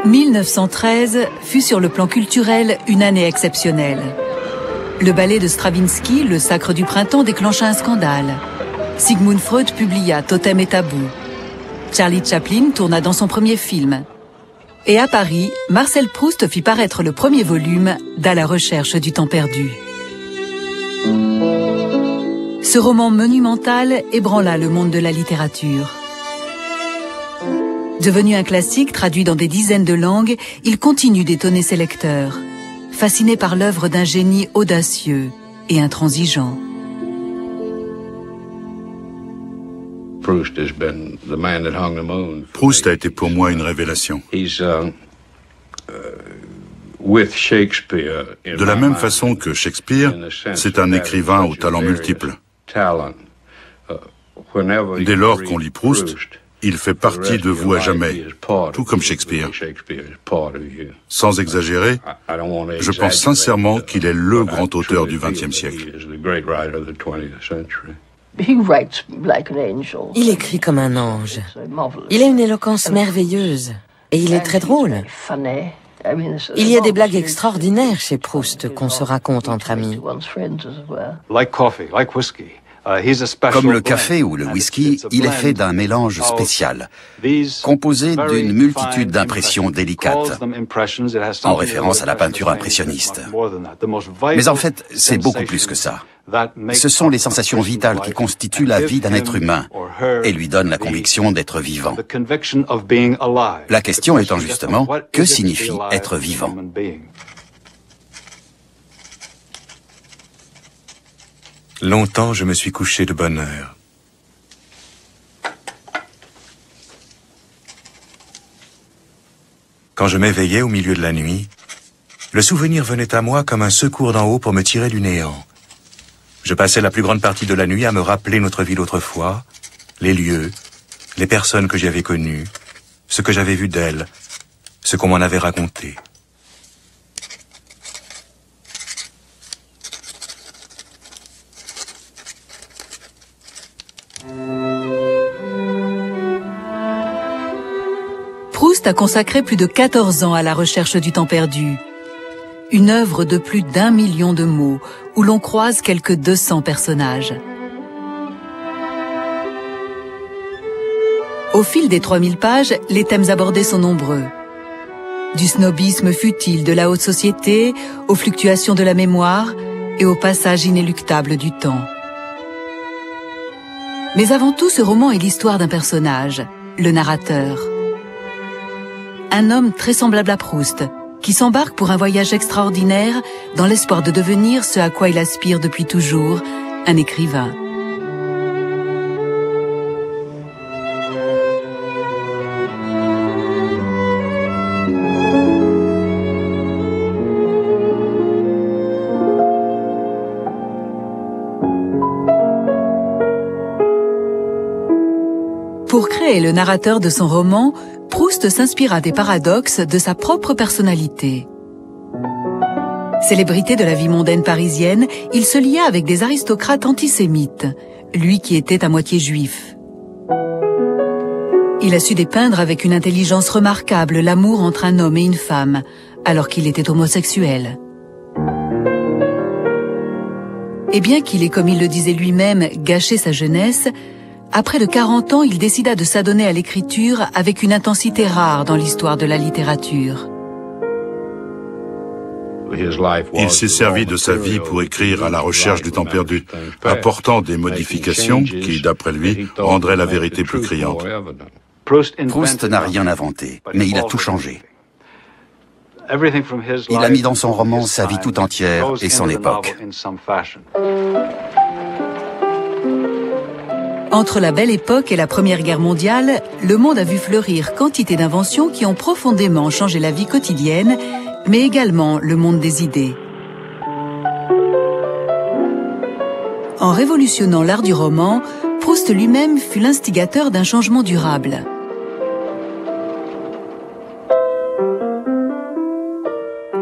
1913 fut sur le plan culturel une année exceptionnelle. Le ballet de Stravinsky, Le Sacre du Printemps, déclencha un scandale. Sigmund Freud publia Totem et Tabou. Charlie Chaplin tourna dans son premier film. Et à Paris, Marcel Proust fit paraître le premier volume d'À la recherche du temps perdu. Ce roman monumental ébranla le monde de la littérature. Devenu un classique traduit dans des dizaines de langues, il continue d'étonner ses lecteurs, fasciné par l'œuvre d'un génie audacieux et intransigeant. Proust a été pour moi une révélation. De la même façon que Shakespeare, c'est un écrivain au talent multiple. Dès lors qu'on lit Proust, il fait partie de vous à jamais, tout comme Shakespeare. Sans exagérer, je pense sincèrement qu'il est le grand auteur du XXe siècle. Il écrit comme un ange. Il a une éloquence merveilleuse. Et il est très drôle. Il y a des blagues extraordinaires chez Proust qu'on se raconte entre amis. Comme le café ou le whisky, il est fait d'un mélange spécial, composé d'une multitude d'impressions délicates, en référence à la peinture impressionniste. Mais en fait, c'est beaucoup plus que ça. Ce sont les sensations vitales qui constituent la vie d'un être humain et lui donnent la conviction d'être vivant. La question étant justement, que signifie être vivant ? Longtemps, je me suis couché de bonne heure. Quand je m'éveillais au milieu de la nuit, le souvenir venait à moi comme un secours d'en haut pour me tirer du néant. Je passais la plus grande partie de la nuit à me rappeler notre vie d'autrefois, les lieux, les personnes que j'y avais connues, ce que j'avais vu d'elles, ce qu'on m'en avait raconté. Proust a consacré plus de 14 ans à la recherche du temps perdu. Une œuvre de plus d'1 million de mots, où l'on croise quelques 200 personnages. Au fil des 3000 pages, les thèmes abordés sont nombreux. Du snobisme futile de la haute société, aux fluctuations de la mémoire et au passage inéluctable du temps. Mais avant tout, ce roman est l'histoire d'un personnage, le narrateur. Un homme très semblable à Proust, qui s'embarque pour un voyage extraordinaire dans l'espoir de devenir ce à quoi il aspire depuis toujours, un écrivain. Pour créer le narrateur de son roman, Proust s'inspira des paradoxes de sa propre personnalité. Célébrité de la vie mondaine parisienne, il se lia avec des aristocrates antisémites, lui qui était à moitié juif. Il a su dépeindre avec une intelligence remarquable l'amour entre un homme et une femme, alors qu'il était homosexuel. Et bien qu'il ait, comme il le disait lui-même, gâché sa jeunesse, à près de 40 ans, il décida de s'adonner à l'écriture avec une intensité rare dans l'histoire de la littérature. Il s'est servi de sa vie pour écrire À la recherche du temps perdu, apportant des modifications qui, d'après lui, rendraient la vérité plus criante. Proust n'a rien inventé, mais il a tout changé. Il a mis dans son roman sa vie tout entière et son époque. Entre la Belle Époque et la Première Guerre mondiale, le monde a vu fleurir quantité d'inventions qui ont profondément changé la vie quotidienne, mais également le monde des idées. En révolutionnant l'art du roman, Proust lui-même fut l'instigateur d'un changement durable.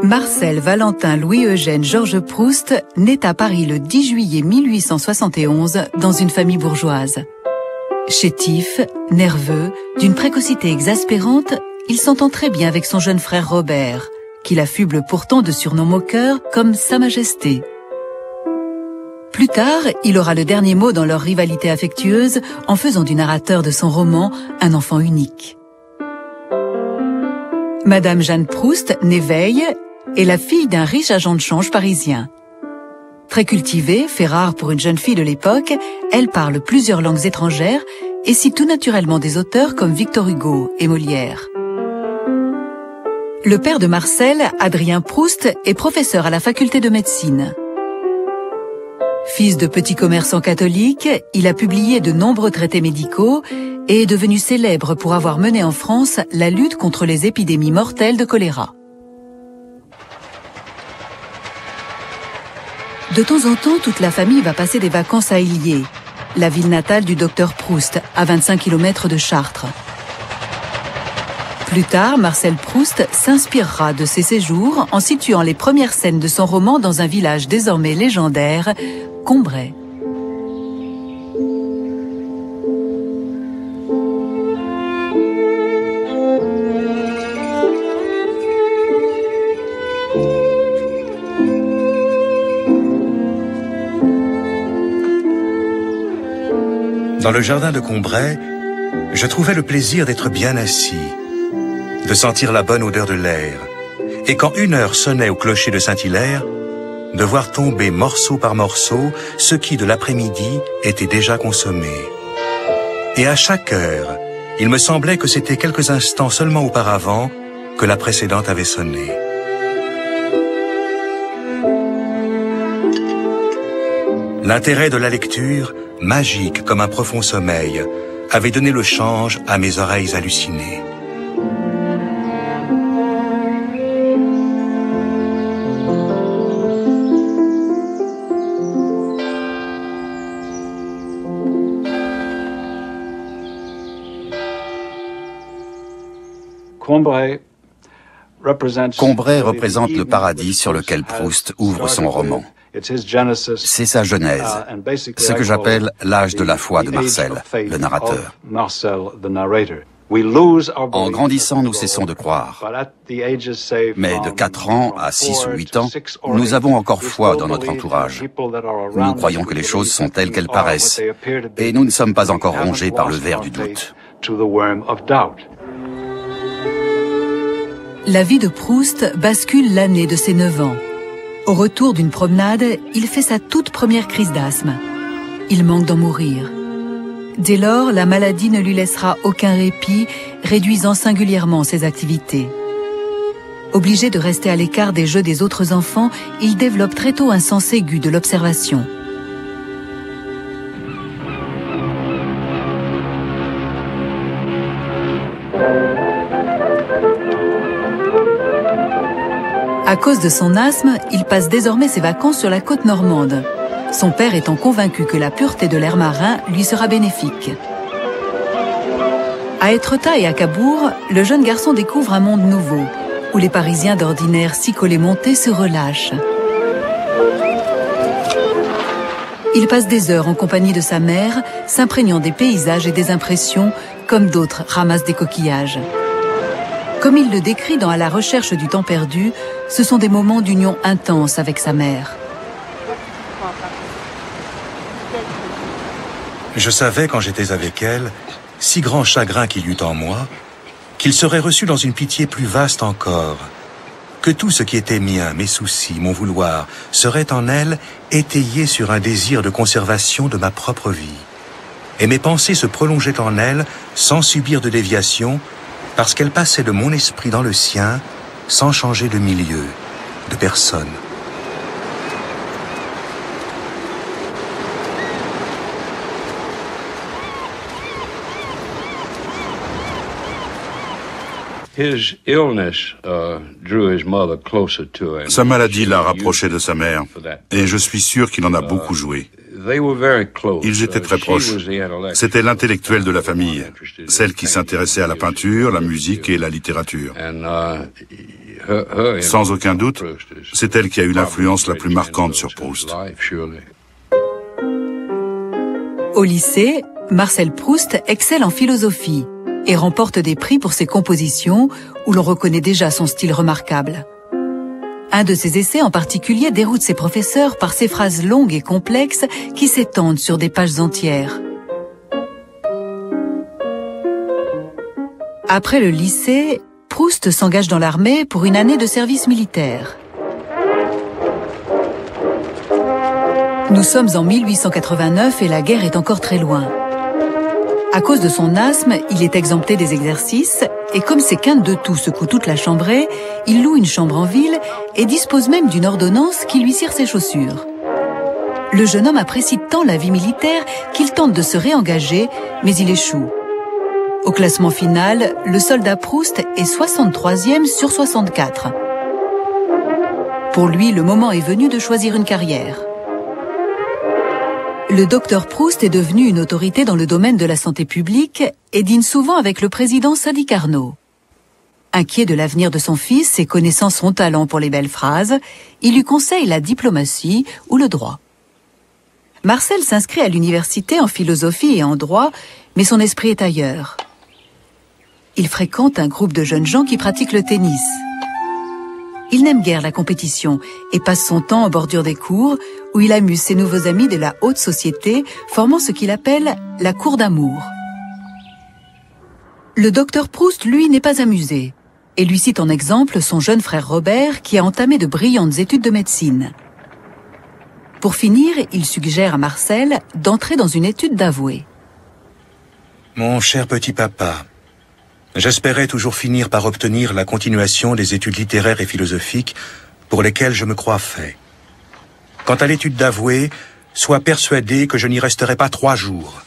Marcel Valentin Louis-Eugène Georges Proust naît à Paris le 10 juillet 1871 dans une famille bourgeoise. Chétif, nerveux, d'une précocité exaspérante, il s'entend très bien avec son jeune frère Robert, qu'il affuble pourtant de surnoms moqueurs comme Sa Majesté. Plus tard, il aura le dernier mot dans leur rivalité affectueuse en faisant du narrateur de son roman un enfant unique. Madame Jeanne Proust, née Veille, est la fille d'un riche agent de change parisien. Très cultivée, fait rare pour une jeune fille de l'époque, elle parle plusieurs langues étrangères et cite tout naturellement des auteurs comme Victor Hugo et Molière. Le père de Marcel, Adrien Proust, est professeur à la faculté de médecine. Fils de petits commerçants catholiques, il a publié de nombreux traités médicaux et est devenu célèbre pour avoir mené en France la lutte contre les épidémies mortelles de choléra. De temps en temps, toute la famille va passer des vacances à Illiers, la ville natale du docteur Proust, à 25 km de Chartres. Plus tard, Marcel Proust s'inspirera de ces séjours en situant les premières scènes de son roman dans un village désormais légendaire, Combray. Dans le jardin de Combray, je trouvais le plaisir d'être bien assis, de sentir la bonne odeur de l'air, et quand 1 heure sonnait au clocher de Saint-Hilaire, de voir tomber morceau par morceau ce qui, de l'après-midi, était déjà consommé. Et à chaque heure, il me semblait que c'était quelques instants seulement auparavant que la précédente avait sonné. L'intérêt de la lecture, magique comme un profond sommeil, avait donné le change à mes oreilles hallucinées. Combray représente le paradis sur lequel Proust ouvre son roman. C'est sa genèse, ce que j'appelle l'âge de la foi de Marcel, le narrateur. En grandissant, nous cessons de croire. Mais de 4 ans à 6 ou 8 ans, nous avons encore foi dans notre entourage. Nous croyons que les choses sont telles qu'elles paraissent, et nous ne sommes pas encore rongés par le ver du doute. La vie de Proust bascule l'année de ses 9 ans. Au retour d'une promenade, il fait sa toute première crise d'asthme. Il manque d'en mourir. Dès lors, la maladie ne lui laissera aucun répit, réduisant singulièrement ses activités. Obligé de rester à l'écart des jeux des autres enfants, il développe très tôt un sens aigu de l'observation. À cause de son asthme, il passe désormais ses vacances sur la côte normande, son père étant convaincu que la pureté de l'air marin lui sera bénéfique. À Étretat et à Cabourg, le jeune garçon découvre un monde nouveau, où les Parisiens d'ordinaire si collés montés se relâchent. Il passe des heures en compagnie de sa mère, s'imprégnant des paysages et des impressions, comme d'autres ramassent des coquillages. Comme il le décrit dans À la recherche du temps perdu, ce sont des moments d'union intense avec sa mère. Je savais, quand j'étais avec elle, si grand chagrin qu'il y eut en moi, qu'il serait reçu dans une pitié plus vaste encore, que tout ce qui était mien, mes soucis, mon vouloir, serait en elle étayé sur un désir de conservation de ma propre vie. Et mes pensées se prolongeaient en elle sans subir de déviation, parce qu'elle passait de mon esprit dans le sien sans changer de milieu, de personne. Sa maladie l'a rapproché de sa mère, et je suis sûr qu'il en a beaucoup joué. Ils étaient très proches. C'était l'intellectuelle de la famille, celle qui s'intéressait à la peinture, la musique et la littérature. Sans aucun doute, c'est elle qui a eu l'influence la plus marquante sur Proust. Au lycée, Marcel Proust excelle en philosophie. et remporte des prix pour ses compositions où l'on reconnaît déjà son style remarquable. Un de ses essais en particulier déroute ses professeurs par ses phrases longues et complexes qui s'étendent sur des pages entières. Après le lycée, Proust s'engage dans l'armée pour une année de service militaire. Nous sommes en 1889 et la guerre est encore très loin. À cause de son asthme, il est exempté des exercices et comme ses quintes de toux secouent toute la chambrée, il loue une chambre en ville et dispose même d'une ordonnance qui lui cire ses chaussures. Le jeune homme apprécie tant la vie militaire qu'il tente de se réengager, mais il échoue. Au classement final, le soldat Proust est 63e sur 64. Pour lui, le moment est venu de choisir une carrière. Le docteur Proust est devenu une autorité dans le domaine de la santé publique et dîne souvent avec le président Sadi Carnot. Inquiet de l'avenir de son fils et connaissant son talent pour les belles phrases, il lui conseille la diplomatie ou le droit. Marcel s'inscrit à l'université en philosophie et en droit, mais son esprit est ailleurs. Il fréquente un groupe de jeunes gens qui pratiquent le tennis. Il n'aime guère la compétition et passe son temps en bordure des cours où il amuse ses nouveaux amis de la haute société, formant ce qu'il appelle la cour d'amour. Le docteur Proust, lui, n'est pas amusé et lui cite en exemple son jeune frère Robert qui a entamé de brillantes études de médecine. Pour finir, il suggère à Marcel d'entrer dans une étude d'avoué. Mon cher petit papa, j'espérais toujours finir par obtenir la continuation des études littéraires et philosophiques pour lesquelles je me crois fait. Quant à l'étude d'avoué, sois persuadé que je n'y resterai pas 3 jours.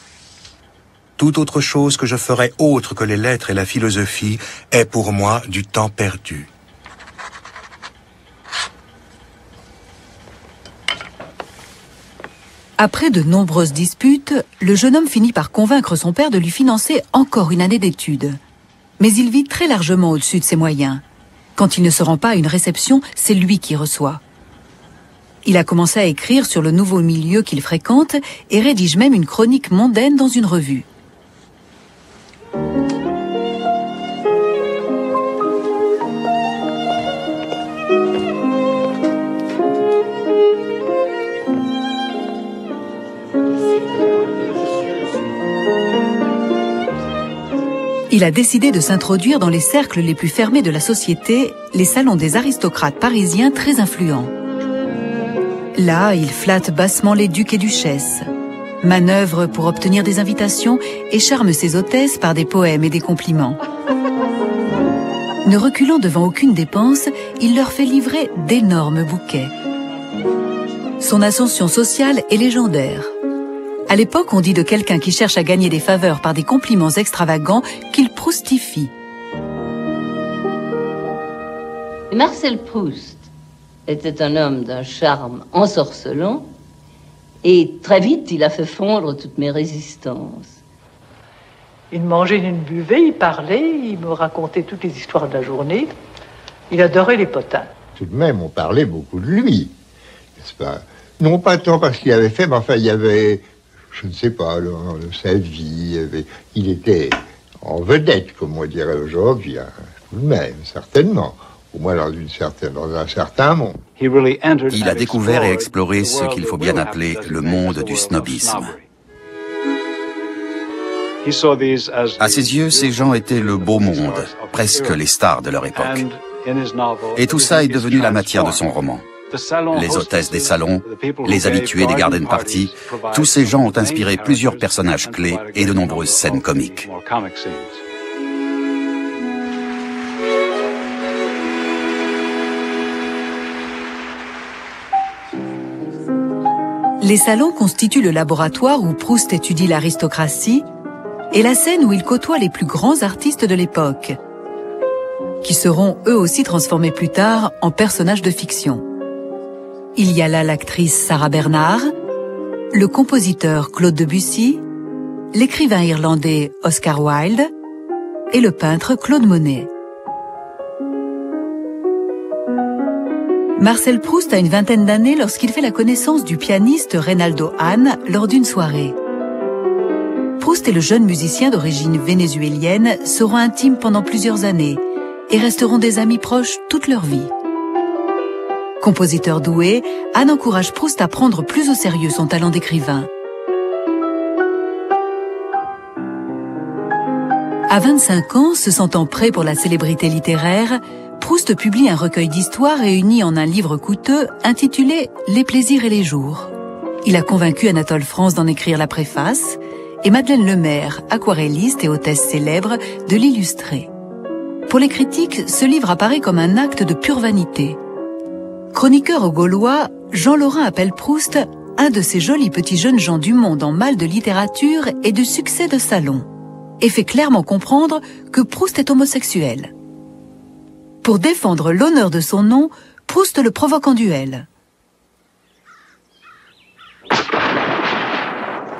Toute autre chose que je ferai autre que les lettres et la philosophie est pour moi du temps perdu. Après de nombreuses disputes, le jeune homme finit par convaincre son père de lui financer encore une année d'études. Mais il vit très largement au-dessus de ses moyens. Quand il ne se rend pas à une réception, c'est lui qui reçoit. Il a commencé à écrire sur le nouveau milieu qu'il fréquente et rédige même une chronique mondaine dans une revue. Il a décidé de s'introduire dans les cercles les plus fermés de la société, les salons des aristocrates parisiens très influents. Là, il flatte bassement les ducs et duchesses, manœuvre pour obtenir des invitations et charme ses hôtesses par des poèmes et des compliments. Ne reculant devant aucune dépense, il leur fait livrer d'énormes bouquets. Son ascension sociale est légendaire. À l'époque, on dit de quelqu'un qui cherche à gagner des faveurs par des compliments extravagants qu'il proustifie. Marcel Proust était un homme d'un charme ensorcelant et très vite, il a fait fondre toutes mes résistances. Il mangeait, il buvait, il parlait, il me racontait toutes les histoires de la journée. Il adorait les potins. Tout de même, on parlait beaucoup de lui, n'est-ce pas? Non pas tant parce qu'il avait fait, mais enfin, il y avait... Je ne sais pas, sa vie, il était en vedette, comme on dirait aujourd'hui, hein, tout de même, certainement, au moins dans un certain monde. Il a découvert et exploré ce qu'il faut bien appeler le monde du snobisme. À ses yeux, ces gens étaient le beau monde, presque les stars de leur époque. Et tout ça est devenu la matière de son roman. Les hôtesses des salons, les habitués des garden parties, tous ces gens ont inspiré plusieurs personnages clés et de nombreuses scènes comiques. Les salons constituent le laboratoire où Proust étudie l'aristocratie et la scène où il côtoie les plus grands artistes de l'époque, qui seront eux aussi transformés plus tard en personnages de fiction. Il y a là l'actrice Sarah Bernhardt, le compositeur Claude Debussy, l'écrivain irlandais Oscar Wilde et le peintre Claude Monet. Marcel Proust a une vingtaine d'années lorsqu'il fait la connaissance du pianiste Reynaldo Hahn lors d'une soirée. Proust et le jeune musicien d'origine vénézuélienne seront intimes pendant plusieurs années et resteront des amis proches toute leur vie. Compositeur doué, Anne encourage Proust à prendre plus au sérieux son talent d'écrivain. À 25 ans, se sentant prêt pour la célébrité littéraire, Proust publie un recueil d'histoires réuni en un livre coûteux intitulé « Les plaisirs et les jours ». Il a convaincu Anatole France d'en écrire la préface et Madeleine Lemaire, aquarelliste et hôtesse célèbre, de l'illustrer. Pour les critiques, ce livre apparaît comme un acte de pure vanité. Chroniqueur au Gaulois, Jean Laurin appelle Proust un de ces jolis petits jeunes gens du monde en mal de littérature et de succès de salon, et fait clairement comprendre que Proust est homosexuel. Pour défendre l'honneur de son nom, Proust le provoque en duel.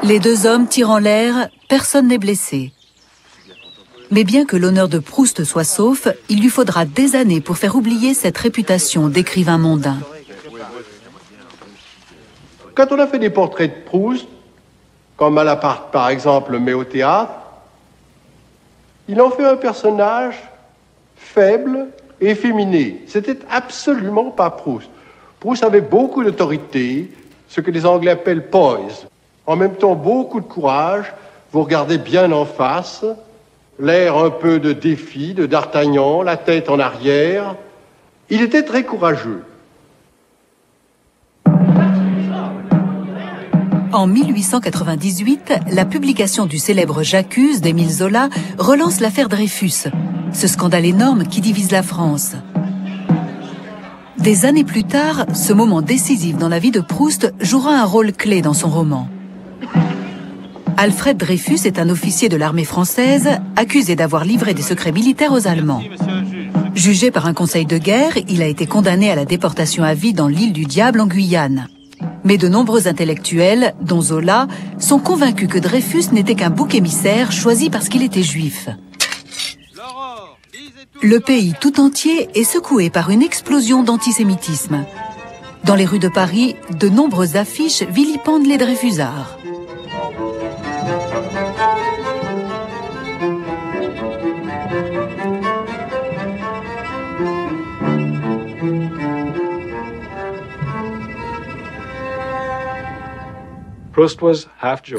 Les deux hommes tirent en l'air, personne n'est blessé. Mais bien que l'honneur de Proust soit sauf, il lui faudra des années pour faire oublier cette réputation d'écrivain mondain. Quand on a fait des portraits de Proust, comme Malaparte par exemple le met au théâtre, il en fait un personnage faible et efféminé. C'était absolument pas Proust. Proust avait beaucoup d'autorité, ce que les Anglais appellent poise. En même temps, beaucoup de courage, vous regardez bien en face, l'air un peu de défi, de d'Artagnan, la tête en arrière. Il était très courageux. En 1898, la publication du célèbre J'accuse d'Émile Zola relance l'affaire Dreyfus, ce scandale énorme qui divise la France. Des années plus tard, ce moment décisif dans la vie de Proust jouera un rôle clé dans son roman. Alfred Dreyfus est un officier de l'armée française accusé d'avoir livré des secrets militaires aux Allemands. Jugé par un conseil de guerre, il a été condamné à la déportation à vie dans l'île du Diable en Guyane. Mais de nombreux intellectuels, dont Zola, sont convaincus que Dreyfus n'était qu'un bouc émissaire choisi parce qu'il était juif. Le pays tout entier est secoué par une explosion d'antisémitisme. Dans les rues de Paris, de nombreuses affiches vilipendent les Dreyfusards.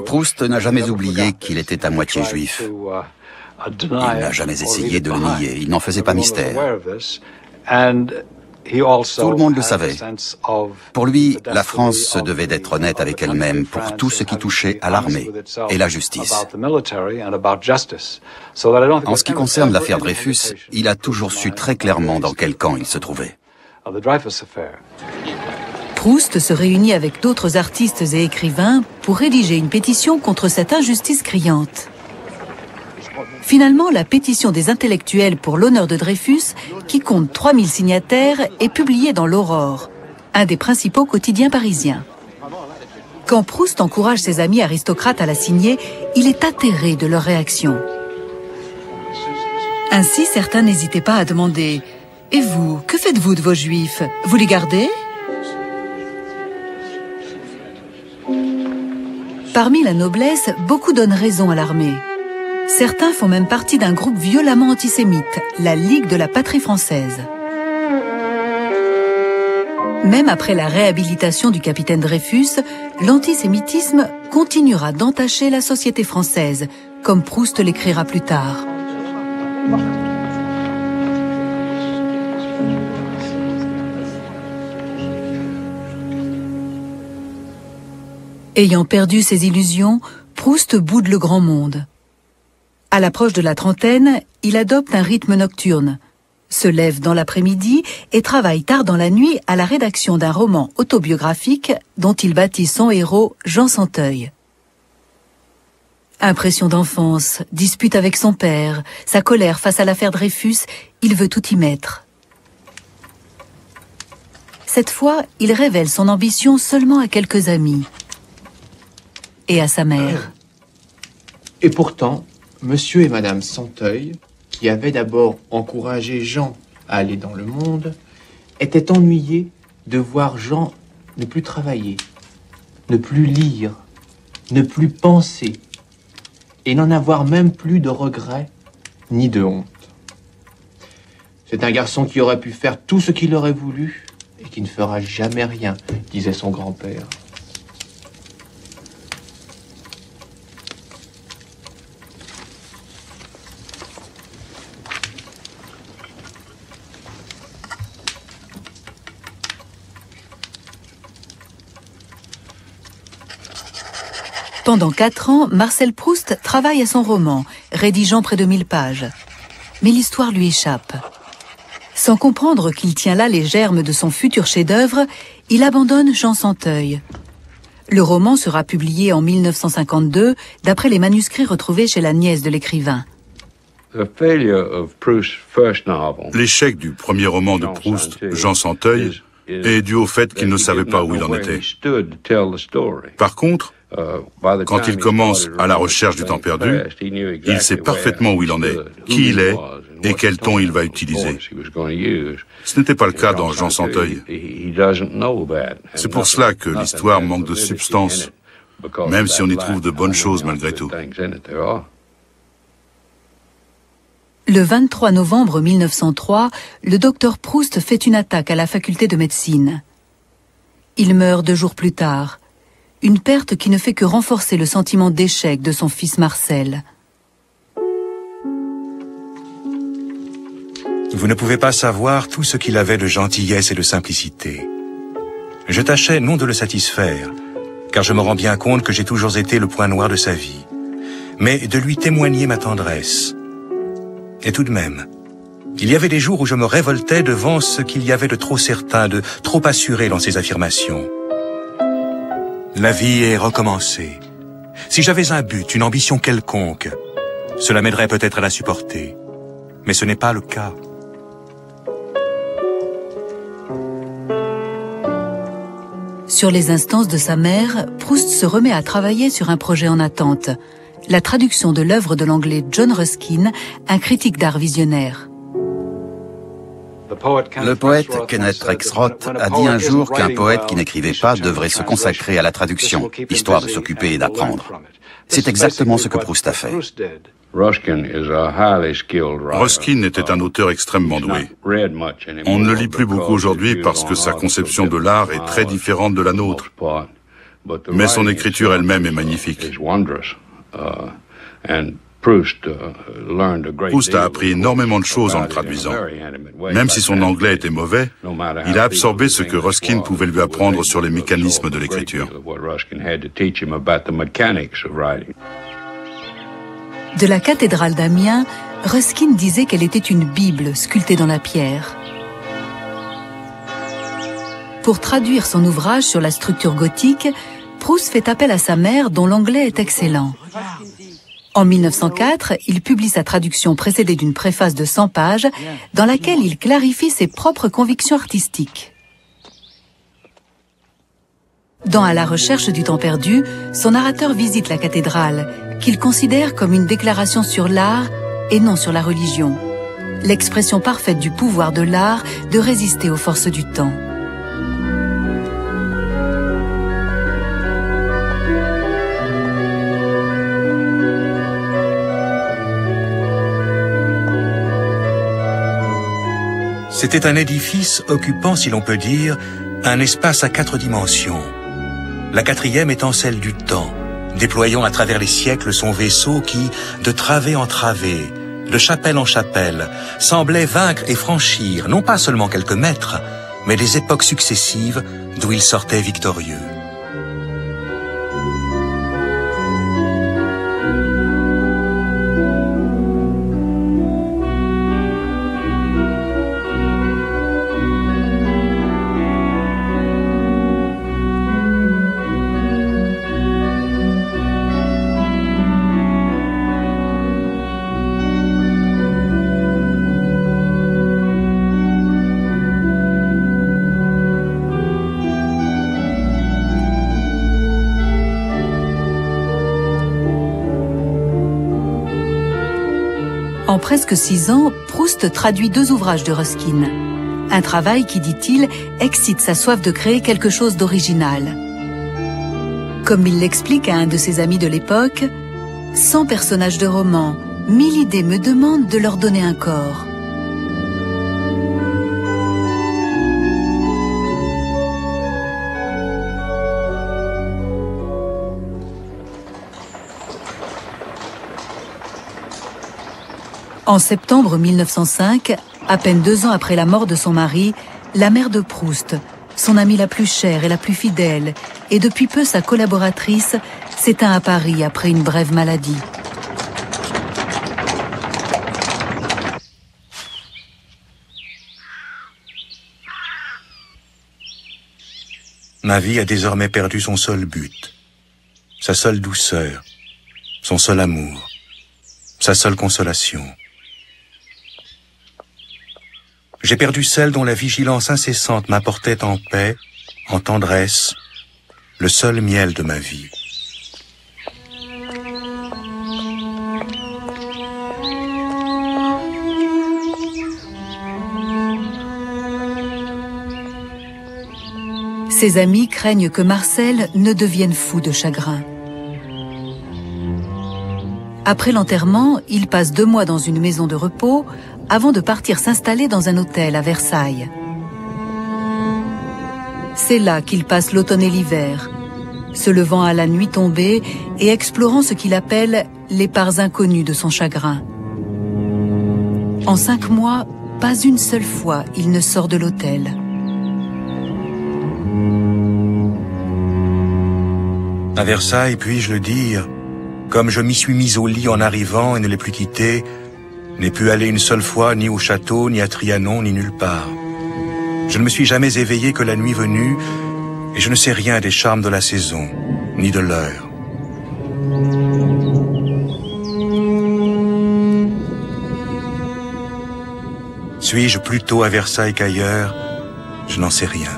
Proust n'a jamais oublié qu'il était à moitié juif. Il n'a jamais essayé de le nier, il n'en faisait pas mystère. Tout le monde le savait. Pour lui, la France devait d'être honnête avec elle-même pour tout ce qui touchait à l'armée et la justice. En ce qui concerne l'affaire Dreyfus, il a toujours su très clairement dans quel camp il se trouvait. Proust se réunit avec d'autres artistes et écrivains pour rédiger une pétition contre cette injustice criante. Finalement, la pétition des intellectuels pour l'honneur de Dreyfus, qui compte 3000 signataires, est publiée dans l'Aurore, un des principaux quotidiens parisiens. Quand Proust encourage ses amis aristocrates à la signer, il est atterré de leur réaction. Ainsi, certains n'hésitaient pas à demander « Et vous, que faites-vous de vos juifs? Vous les gardez ?» Parmi la noblesse, beaucoup donnent raison à l'armée. Certains font même partie d'un groupe violemment antisémite, la Ligue de la Patrie française. Même après la réhabilitation du capitaine Dreyfus, l'antisémitisme continuera d'entacher la société française, comme Proust l'écrira plus tard. Ayant perdu ses illusions, Proust boude le grand monde. À l'approche de la trentaine, il adopte un rythme nocturne, se lève dans l'après-midi et travaille tard dans la nuit à la rédaction d'un roman autobiographique dont il bâtit son héros Jean Santeuil. Impression d'enfance, dispute avec son père, sa colère face à l'affaire Dreyfus, il veut tout y mettre. Cette fois, il révèle son ambition seulement à quelques amis. Et à sa mère. Et pourtant, Monsieur et Madame Santeuil, qui avaient d'abord encouragé Jean à aller dans le monde, étaient ennuyés de voir Jean ne plus travailler, ne plus lire, ne plus penser, et n'en avoir même plus de regrets ni de honte. C'est un garçon qui aurait pu faire tout ce qu'il aurait voulu et qui ne fera jamais rien, disait son grand-père. Pendant 4 ans, Marcel Proust travaille à son roman, rédigeant près de 1000 pages. Mais l'histoire lui échappe. Sans comprendre qu'il tient là les germes de son futur chef-d'œuvre, il abandonne Jean Santeuil. Le roman sera publié en 1952, d'après les manuscrits retrouvés chez la nièce de l'écrivain. L'échec du premier roman de Proust, Jean Santeuil, est dû au fait qu'il ne savait pas où il en était. Par contre, quand il commence à la recherche du temps perdu, il sait parfaitement où il en est, qui il est et quel ton il va utiliser. Ce n'était pas le cas dans Jean Santeuil. C'est pour cela que l'histoire manque de substance, même si on y trouve de bonnes choses malgré tout. Le 23 novembre 1903, le docteur Proust fait une attaque à la faculté de médecine. Il meurt 2 jours plus tard. Une perte qui ne fait que renforcer le sentiment d'échec de son fils Marcel. Vous ne pouvez pas savoir tout ce qu'il avait de gentillesse et de simplicité. Je tâchais non de le satisfaire, car je me rends bien compte que j'ai toujours été le point noir de sa vie, mais de lui témoigner ma tendresse. Et tout de même, il y avait des jours où je me révoltais devant ce qu'il y avait de trop certain, de trop assuré dans ses affirmations. La vie est recommencée. Si j'avais un but, une ambition quelconque, cela m'aiderait peut-être à la supporter. Mais ce n'est pas le cas. Sur les instances de sa mère, Proust se remet à travailler sur un projet en attente, la traduction de l'œuvre de l'anglais John Ruskin, un critique d'art visionnaire. Le poète Kenneth Rexroth a dit un jour qu'un poète qui n'écrivait pas devrait se consacrer à la traduction, histoire de s'occuper et d'apprendre. C'est exactement ce que Proust a fait. Ruskin était un auteur extrêmement doué. On ne le lit plus beaucoup aujourd'hui parce que sa conception de l'art est très différente de la nôtre. Mais son écriture elle-même est magnifique. Proust a appris énormément de choses en le traduisant. Même si son anglais était mauvais, il a absorbé ce que Ruskin pouvait lui apprendre sur les mécanismes de l'écriture. De la cathédrale d'Amiens, Ruskin disait qu'elle était une Bible sculptée dans la pierre. Pour traduire son ouvrage sur la structure gothique, Proust fait appel à sa mère dont l'anglais est excellent. En 1904, il publie sa traduction précédée d'une préface de 100 pages dans laquelle il clarifie ses propres convictions artistiques. Dans À la recherche du temps perdu, son narrateur visite la cathédrale, qu'il considère comme une déclaration sur l'art et non sur la religion. L'expression parfaite du pouvoir de l'art de résister aux forces du temps. C'était un édifice occupant, si l'on peut dire, un espace à 4 dimensions. La 4e étant celle du temps, déployant à travers les siècles son vaisseau qui, de travée en travée, de chapelle en chapelle, semblait vaincre et franchir non pas seulement quelques mètres, mais des époques successives d'où il sortait victorieux. En presque 6 ans, Proust traduit 2 ouvrages de Ruskin. Un travail qui, dit-il, excite sa soif de créer quelque chose d'original. Comme il l'explique à un de ses amis de l'époque, 100 personnages de romans, 1000 idées me demandent de leur donner un corps. En septembre 1905, à peine 2 ans après la mort de son mari, la mère de Proust, son amie la plus chère et la plus fidèle, et depuis peu sa collaboratrice, s'éteint à Paris après une brève maladie. Ma vie a désormais perdu son seul but, sa seule douceur, son seul amour, sa seule consolation. J'ai perdu celle dont la vigilance incessante m'apportait en paix, en tendresse, le seul miel de ma vie. Ses amis craignent que Marcel ne devienne fou de chagrin. Après l'enterrement, il passe 2 mois dans une maison de repos avant de partir s'installer dans un hôtel à Versailles. C'est là qu'il passe l'automne et l'hiver, se levant à la nuit tombée et explorant ce qu'il appelle les parts inconnues de son chagrin. En 5 mois, pas une seule fois il ne sort de l'hôtel. À Versailles, puis-je le dire, comme je m'y suis mis au lit en arrivant et ne l'ai plus quitté, n'ai pu aller une seule fois ni au château, ni à Trianon, ni nulle part. Je ne me suis jamais éveillé que la nuit venue, et je ne sais rien des charmes de la saison, ni de l'heure. Suis-je plutôt à Versailles qu'ailleurs? Je n'en sais rien.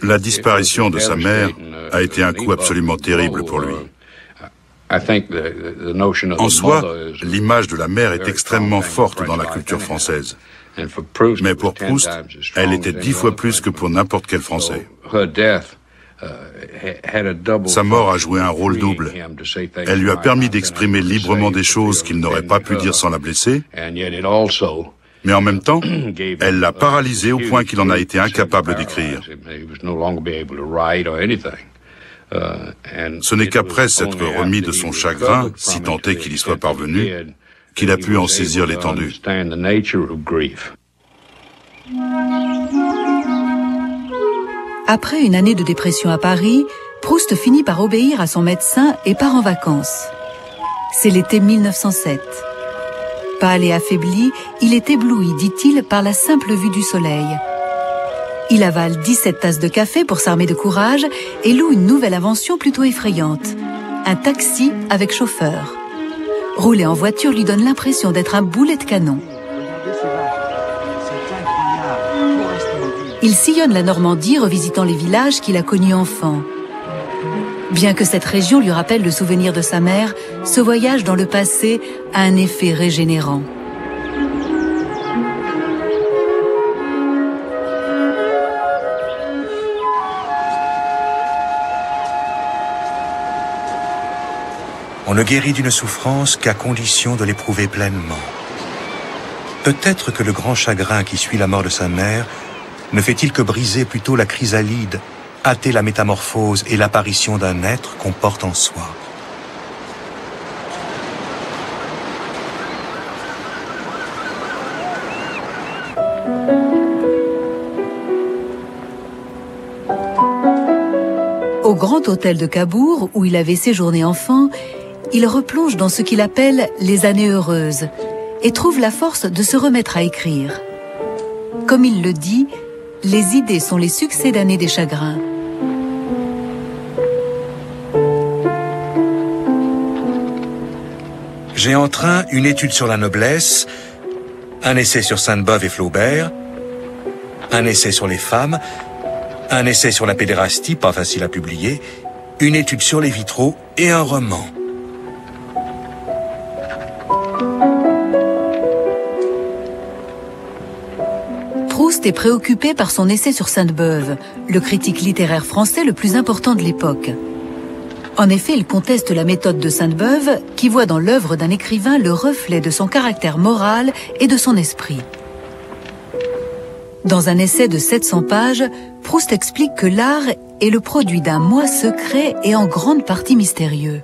La disparition de sa mère a été un coup absolument terrible pour lui. En soi, l'image de la mère est extrêmement forte dans la culture française. Mais pour Proust, elle était 10 fois plus que pour n'importe quel Français. Sa mort a joué un rôle double. Elle lui a permis d'exprimer librement des choses qu'il n'aurait pas pu dire sans la blesser, mais en même temps, elle l'a paralysé au point qu'il en a été incapable d'écrire. Ce n'est qu'après s'être remis de son chagrin, si tant est qu'il y soit parvenu, qu'il a pu en saisir l'étendue. Après une année de dépression à Paris, Proust finit par obéir à son médecin et part en vacances. C'est l'été 1907. Pâle et affaibli, il est ébloui, dit-il, par la simple vue du soleil. Il avale 17 tasses de café pour s'armer de courage et loue une nouvelle invention plutôt effrayante. Un taxi avec chauffeur. Rouler en voiture lui donne l'impression d'être un boulet de canon. Il sillonne la Normandie, revisitant les villages qu'il a connus enfant. Bien que cette région lui rappelle le souvenir de sa mère, ce voyage dans le passé a un effet régénérant. On ne guérit d'une souffrance qu'à condition de l'éprouver pleinement. Peut-être que le grand chagrin qui suit la mort de sa mère ne fait-il que briser plutôt la chrysalide, hâter la métamorphose et l'apparition d'un être qu'on porte en soi. Au grand hôtel de Cabourg, où il avait séjourné enfant, il replonge dans ce qu'il appelle les années heureuses et trouve la force de se remettre à écrire. Comme il le dit, les idées sont les succès d'années des chagrins. J'ai en train une étude sur la noblesse, un essai sur Sainte-Beuve et Flaubert, un essai sur les femmes, un essai sur la pédérastie, pas facile à publier, une étude sur les vitraux et un roman. Proust est préoccupé par son essai sur Sainte-Beuve, le critique littéraire français le plus important de l'époque. En effet, il conteste la méthode de Sainte-Beuve, qui voit dans l'œuvre d'un écrivain le reflet de son caractère moral et de son esprit. Dans un essai de 700 pages, Proust explique que l'art est le produit d'un moi secret et en grande partie mystérieux.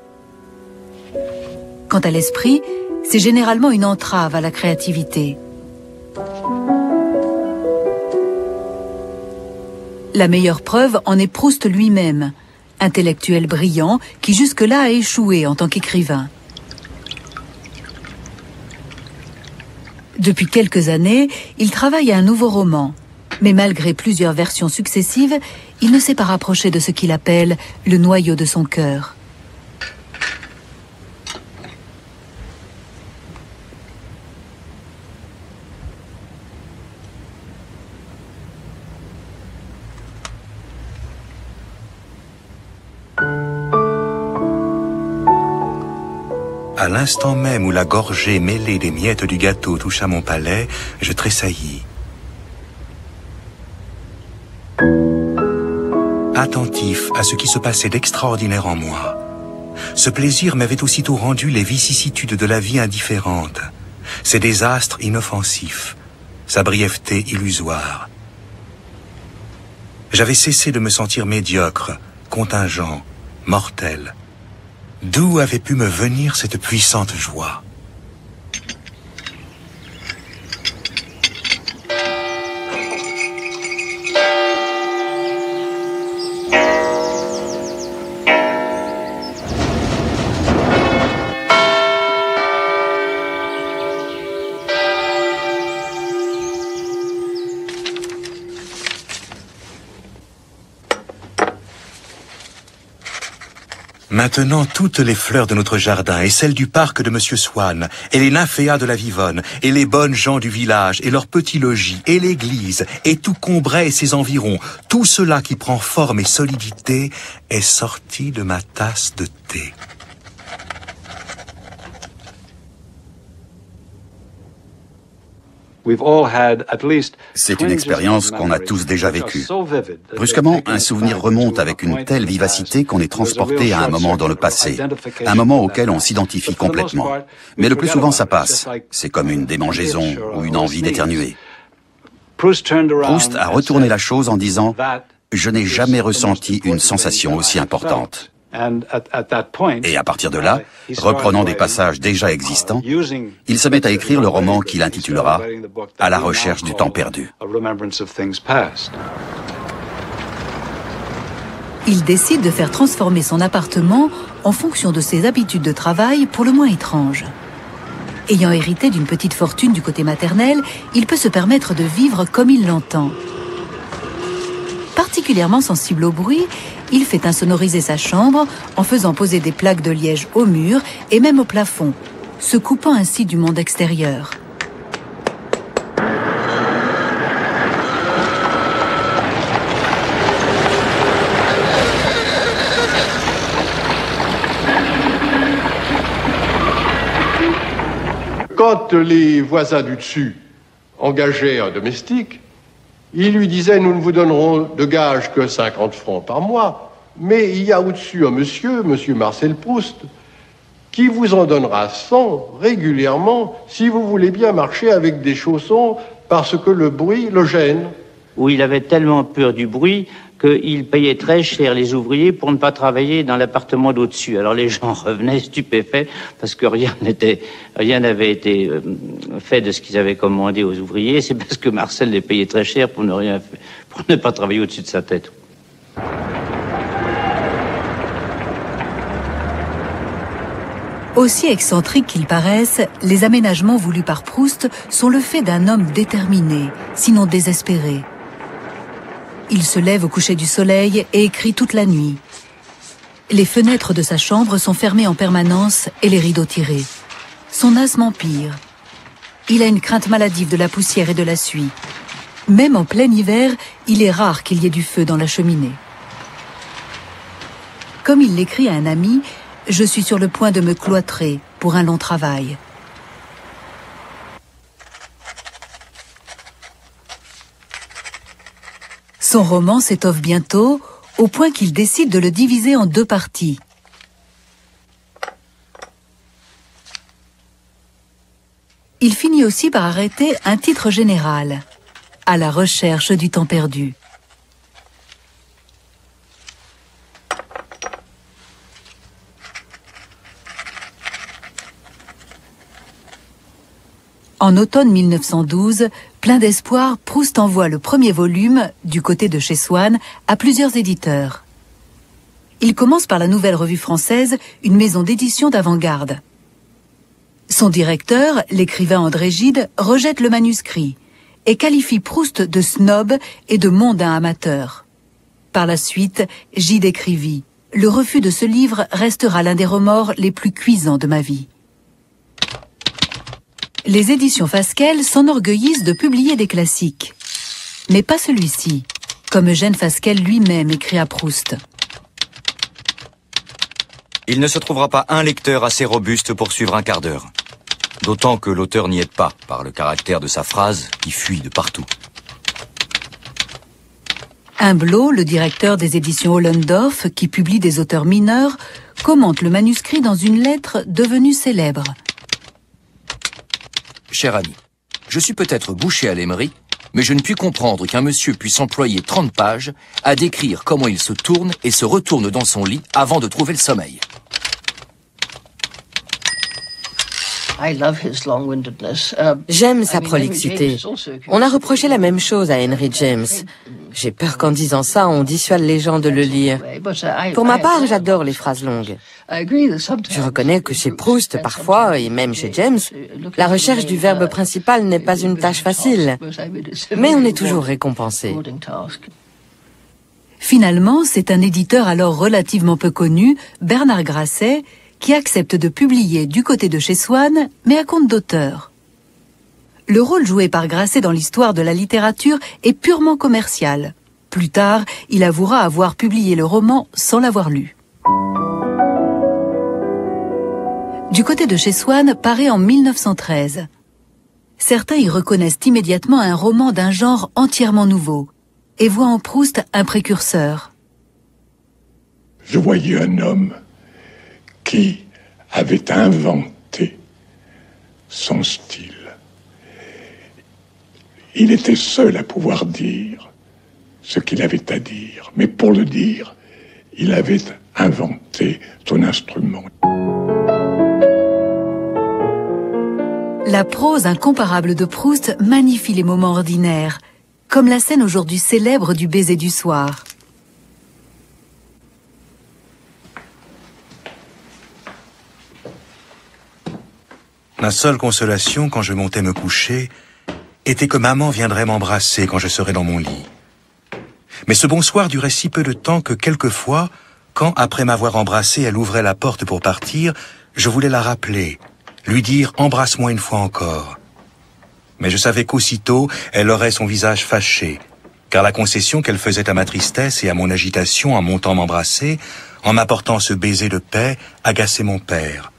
Quant à l'esprit, c'est généralement une entrave à la créativité. La meilleure preuve en est Proust lui-même, intellectuel brillant qui jusque-là a échoué en tant qu'écrivain. Depuis quelques années, il travaille à un nouveau roman, mais malgré plusieurs versions successives, il ne s'est pas rapproché de ce qu'il appelle le noyau de son cœur. À l'instant même où la gorgée mêlée des miettes du gâteau toucha mon palais, je tressaillis. Attentif à ce qui se passait d'extraordinaire en moi, ce plaisir m'avait aussitôt rendu les vicissitudes de la vie indifférentes, ses désastres inoffensifs, sa brièveté illusoire. J'avais cessé de me sentir médiocre, contingent, mortel. D'où avait pu me venir cette puissante joie? Maintenant, toutes les fleurs de notre jardin, et celles du parc de Monsieur Swann, et les nymphéas de la Vivonne, et les bonnes gens du village, et leurs petits logis, et l'église, et tout Combray et ses environs, tout cela qui prend forme et solidité, est sorti de ma tasse de thé. C'est une expérience qu'on a tous déjà vécue. Brusquement, un souvenir remonte avec une telle vivacité qu'on est transporté à un moment dans le passé, un moment auquel on s'identifie complètement. Mais le plus souvent, ça passe. C'est comme une démangeaison ou une envie d'éternuer. Proust a retourné la chose en disant « Je n'ai jamais ressenti une sensation aussi importante ». Et à partir de là, reprenant des passages déjà existants, il se met à écrire le roman qu'il intitulera « À la recherche du temps perdu ». Il décide de faire transformer son appartement en fonction de ses habitudes de travail pour le moins étranges. Ayant hérité d'une petite fortune du côté maternel, il peut se permettre de vivre comme il l'entend. Particulièrement sensible au bruit, il fait insonoriser sa chambre en faisant poser des plaques de liège au mur et même au plafond, se coupant ainsi du monde extérieur. Quand les voisins du dessus engageaient un domestique, ils lui disaient « Nous ne vous donnerons de gage que 50 francs par mois, mais il y a au-dessus un monsieur Marcel Proust, qui vous en donnera 100 régulièrement si vous voulez bien marcher avec des chaussons parce que le bruit le gêne. » Où il avait tellement peur du bruit qu'il payait très cher les ouvriers pour ne pas travailler dans l'appartement d'au-dessus. Alors les gens revenaient stupéfaits parce que rien n'avait été fait de ce qu'ils avaient commandé aux ouvriers. C'est parce que Marcel les payait très cher pour ne pas travailler au-dessus de sa tête. Aussi excentriques qu'ils paraissent, les aménagements voulus par Proust sont le fait d'un homme déterminé, sinon désespéré. Il se lève au coucher du soleil et écrit toute la nuit. Les fenêtres de sa chambre sont fermées en permanence et les rideaux tirés. Son asthme empire. Il a une crainte maladive de la poussière et de la suie. Même en plein hiver, il est rare qu'il y ait du feu dans la cheminée. Comme il l'écrit à un ami, « Je suis sur le point de me cloîtrer pour un long travail. » Son roman s'étoffe bientôt, au point qu'il décide de le diviser en 2 parties. Il finit aussi par arrêter un titre général, À la recherche du temps perdu. En automne 1912, plein d'espoir, Proust envoie le premier volume, du côté de chez Swann, à plusieurs éditeurs. Il commence par la Nouvelle Revue Française, une maison d'édition d'avant-garde. Son directeur, l'écrivain André Gide, rejette le manuscrit et qualifie Proust de snob et de mondain amateur. Par la suite, Gide écrivit « Le refus de ce livre restera l'un des remords les plus cuisants de ma vie ». Les éditions Fasquelle s'enorgueillissent de publier des classiques. Mais pas celui-ci, comme Eugène Fasquelle lui-même écrit à Proust. Il ne se trouvera pas un lecteur assez robuste pour suivre un quart d'heure. D'autant que l'auteur n'y aide pas, par le caractère de sa phrase qui fuit de partout. Humblot, le directeur des éditions Ollendorff, qui publie des auteurs mineurs, commente le manuscrit dans une lettre devenue célèbre. Cher ami, je suis peut-être bouché à l'aimerie, mais je ne puis comprendre qu'un monsieur puisse employer 30 pages à décrire comment il se tourne et se retourne dans son lit avant de trouver le sommeil. J'aime sa prolixité. On a reproché la même chose à Henry James. J'ai peur qu'en disant ça, on dissuade les gens de le lire. Pour ma part, j'adore les phrases longues. Je reconnais que chez Proust, parfois, et même chez James, la recherche du verbe principal n'est pas une tâche facile. Mais on est toujours récompensé. Finalement, c'est un éditeur alors relativement peu connu, Bernard Grasset, qui accepte de publier du côté de chez Swann, mais à compte d'auteur. Le rôle joué par Grasset dans l'histoire de la littérature est purement commercial. Plus tard, il avouera avoir publié le roman sans l'avoir lu. Du côté de chez Swann paraît en 1913. Certains y reconnaissent immédiatement un roman d'un genre entièrement nouveau et voient en Proust un précurseur. Je voyais un homme qui avait inventé son style. Il était seul à pouvoir dire ce qu'il avait à dire, mais pour le dire, il avait inventé son instrument. La prose incomparable de Proust magnifie les moments ordinaires, comme la scène aujourd'hui célèbre du baiser du soir. Ma seule consolation quand je montais me coucher était que maman viendrait m'embrasser quand je serais dans mon lit. Mais ce bonsoir durait si peu de temps que quelquefois, quand, après m'avoir embrassé, elle ouvrait la porte pour partir, je voulais la rappeler, lui dire « embrasse-moi une fois encore ». Mais je savais qu'aussitôt, elle aurait son visage fâché, car la concession qu'elle faisait à ma tristesse et à mon agitation en montant m'embrasser, en m'apportant ce baiser de paix, agaçait mon père.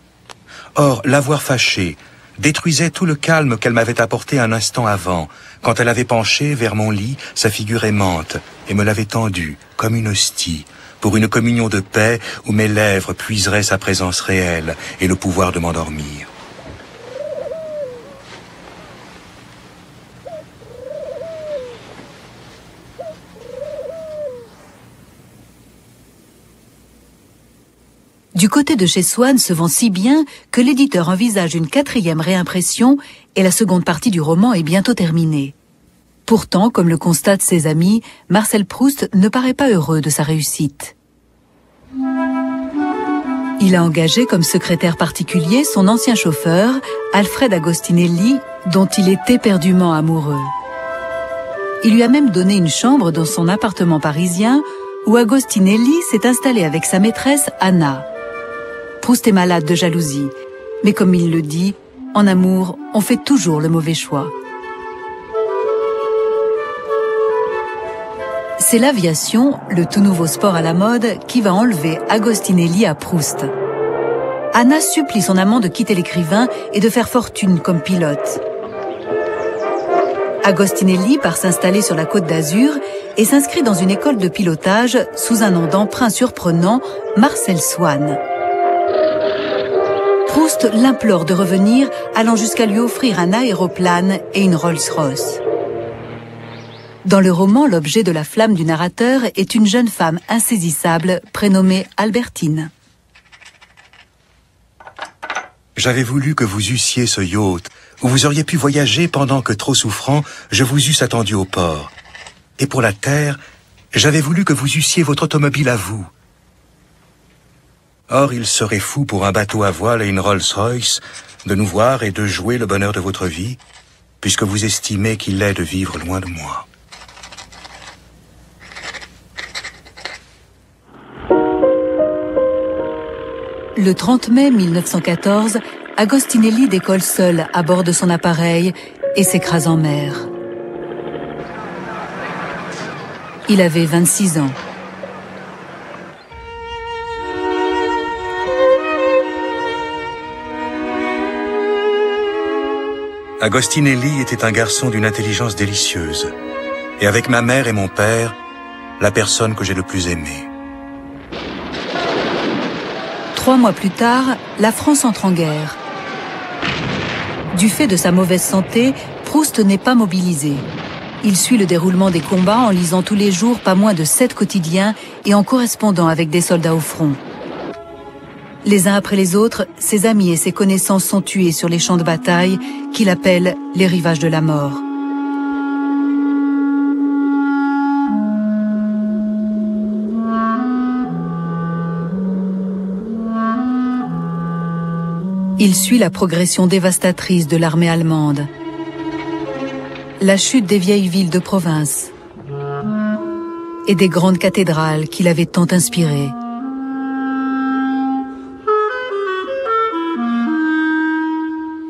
Or, l'avoir fâchée détruisait tout le calme qu'elle m'avait apporté un instant avant, quand elle avait penché vers mon lit sa figure aimante et me l'avait tendue, comme une hostie, pour une communion de paix où mes lèvres puiseraient sa présence réelle et le pouvoir de m'endormir. Du côté de chez Swann se vend si bien que l'éditeur envisage une 4e réimpression et la seconde partie du roman est bientôt terminée. Pourtant, comme le constatent ses amis, Marcel Proust ne paraît pas heureux de sa réussite. Il a engagé comme secrétaire particulier son ancien chauffeur, Alfred Agostinelli, dont il est éperdument amoureux. Il lui a même donné une chambre dans son appartement parisien où Agostinelli s'est installé avec sa maîtresse Anna. Proust est malade de jalousie, mais comme il le dit, en amour, on fait toujours le mauvais choix. C'est l'aviation, le tout nouveau sport à la mode, qui va enlever Agostinelli à Proust. Anna supplie son amant de quitter l'écrivain et de faire fortune comme pilote. Agostinelli part s'installer sur la Côte d'Azur et s'inscrit dans une école de pilotage sous un nom d'emprunt surprenant, Marcel Swann. Proust l'implore de revenir, allant jusqu'à lui offrir un aéroplane et une Rolls-Royce. Dans le roman, l'objet de la flamme du narrateur est une jeune femme insaisissable prénommée Albertine. J'avais voulu que vous eussiez ce yacht, où vous auriez pu voyager pendant que, trop souffrant, je vous eusse attendu au port. Et pour la terre, j'avais voulu que vous eussiez votre automobile à vous. Or, il serait fou pour un bateau à voile et une Rolls-Royce de nous voir et de jouer le bonheur de votre vie, puisque vous estimez qu'il est de vivre loin de moi. Le 30 mai 1914, Agostinelli décolle seul à bord de son appareil et s'écrase en mer. Il avait 26 ans. Agostinelli était un garçon d'une intelligence délicieuse, et avec ma mère et mon père, la personne que j'ai le plus aimée. 3 mois plus tard, la France entre en guerre. Du fait de sa mauvaise santé, Proust n'est pas mobilisé. Il suit le déroulement des combats en lisant tous les jours pas moins de 7 quotidiens et en correspondant avec des soldats au front. Les uns après les autres, ses amis et ses connaissances sont tués sur les champs de bataille qu'il appelle les rivages de la mort. Il suit la progression dévastatrice de l'armée allemande, la chute des vieilles villes de province et des grandes cathédrales qui l'avaient tant inspiré.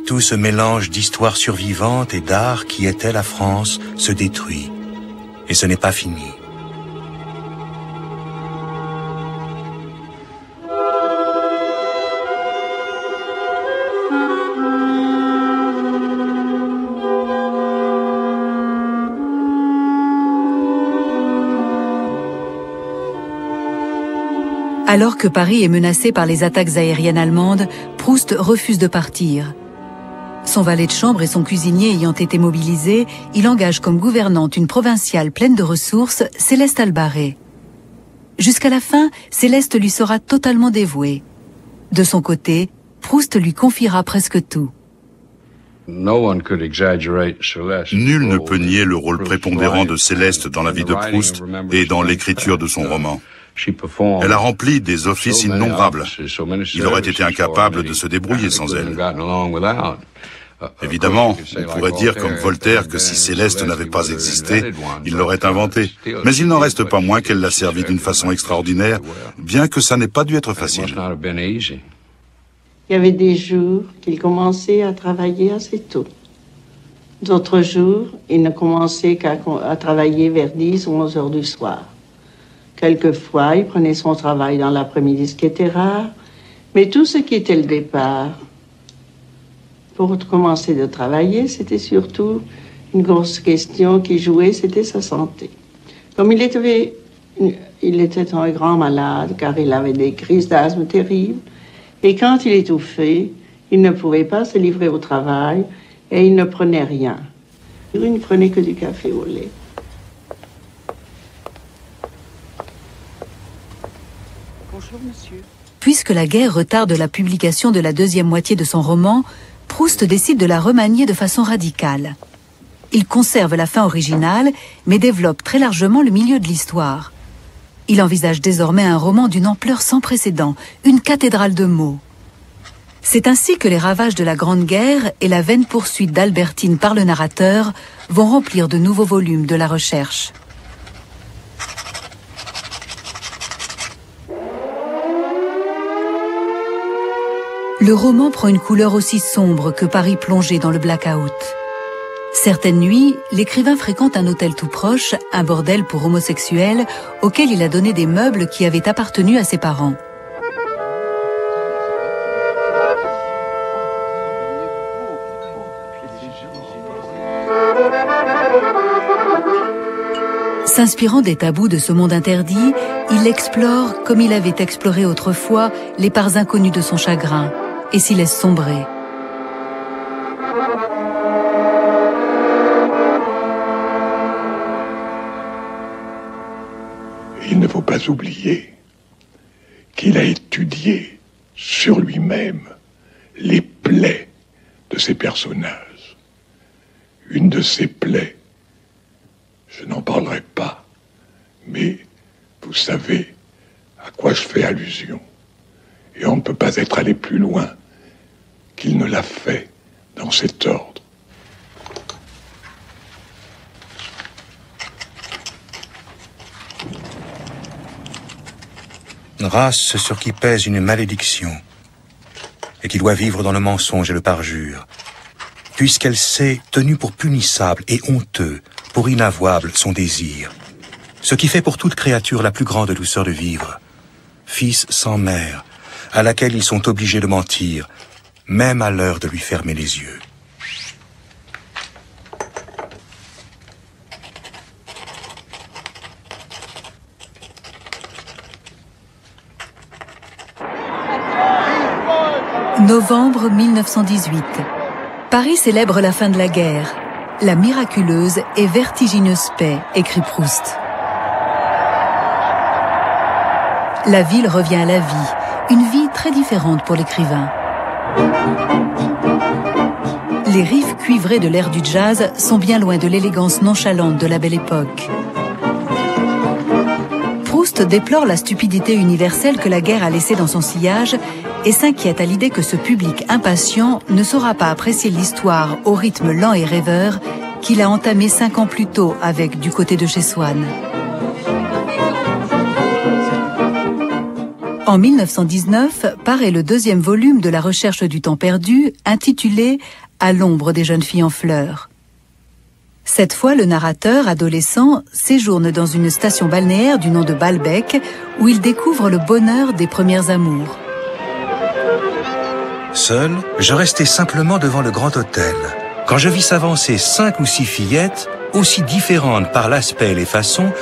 Tout ce mélange d'histoires survivantes et d'art qui était la France se détruit. Et ce n'est pas fini. Alors que Paris est menacé par les attaques aériennes allemandes, Proust refuse de partir. Son valet de chambre et son cuisinier ayant été mobilisés, il engage comme gouvernante une provinciale pleine de ressources, Céleste Albaré. Jusqu'à la fin, Céleste lui sera totalement dévouée. De son côté, Proust lui confiera presque tout. Nul ne peut nier le rôle prépondérant de Céleste dans la vie de Proust et dans l'écriture de son roman. Elle a rempli des offices innombrables. Il aurait été incapable de se débrouiller sans elle. Évidemment, on pourrait dire comme Voltaire que si Céleste n'avait pas existé, il l'aurait inventée. Mais il n'en reste pas moins qu'elle l'a servi d'une façon extraordinaire, bien que ça n'ait pas dû être facile. Il y avait des jours qu'il commençait à travailler assez tôt. D'autres jours, il ne commençait qu'à travailler vers 10 ou 11 heures du soir. Quelquefois, il prenait son travail dans l'après-midi, ce qui était rare, mais tout ce qui était le départ, pour commencer de travailler, c'était surtout une grosse question qui jouait, c'était sa santé. Comme il était un grand malade, car il avait des crises d'asthme terribles, et quand il étouffait, il ne pouvait pas se livrer au travail, et il ne prenait rien. Il ne prenait que du café au lait. Bonjour, monsieur. Puisque la guerre retarde la publication de la deuxième moitié de son roman, Proust décide de la remanier de façon radicale. Il conserve la fin originale, mais développe très largement le milieu de l'histoire. Il envisage désormais un roman d'une ampleur sans précédent, une cathédrale de mots. C'est ainsi que les ravages de la Grande Guerre et la vaine poursuite d'Albertine par le narrateur vont remplir de nouveaux volumes de la recherche. Le roman prend une couleur aussi sombre que Paris plongé dans le blackout. Certaines nuits, l'écrivain fréquente un hôtel tout proche, un bordel pour homosexuels, auquel il a donné des meubles qui avaient appartenu à ses parents. S'inspirant des tabous de ce monde interdit, il explore, comme il avait exploré autrefois, les parts inconnues de son chagrin et s'y laisse sombrer. Il ne faut pas oublier qu'il a étudié sur lui-même les plaies de ces personnages. Une de ces plaies, je n'en parlerai pas, mais vous savez à quoi je fais allusion. Et on ne peut pas être allé plus loin qu'il ne l'a fait dans cet ordre. Race sur qui pèse une malédiction, et qui doit vivre dans le mensonge et le parjure, puisqu'elle s'est tenue pour punissable et honteux, pour inavouable son désir, ce qui fait pour toute créature la plus grande douceur de vivre, fils sans mère, à laquelle ils sont obligés de mentir, même à l'heure de lui fermer les yeux. Novembre 1918. Paris célèbre la fin de la guerre. La miraculeuse et vertigineuse paix, écrit Proust. La ville revient à la vie, une vie très différente pour l'écrivain. Les riffs cuivrés de l'air du jazz sont bien loin de l'élégance nonchalante de la Belle Époque. Proust déplore la stupidité universelle que la guerre a laissée dans son sillage et s'inquiète à l'idée que ce public impatient ne saura pas apprécier l'histoire au rythme lent et rêveur qu'il a entamé 5 ans plus tôt avec Du côté de chez Swann. En 1919 paraît le 2e volume de La Recherche du temps perdu, intitulé « À l'ombre des jeunes filles en fleurs ». Cette fois, le narrateur, adolescent, séjourne dans une station balnéaire du nom de Balbec, où il découvre le bonheur des premières amours. Seul, je restais simplement devant le grand hôtel, quand je vis s'avancer 5 ou 6 fillettes, aussi différentes par l'aspect et les façons,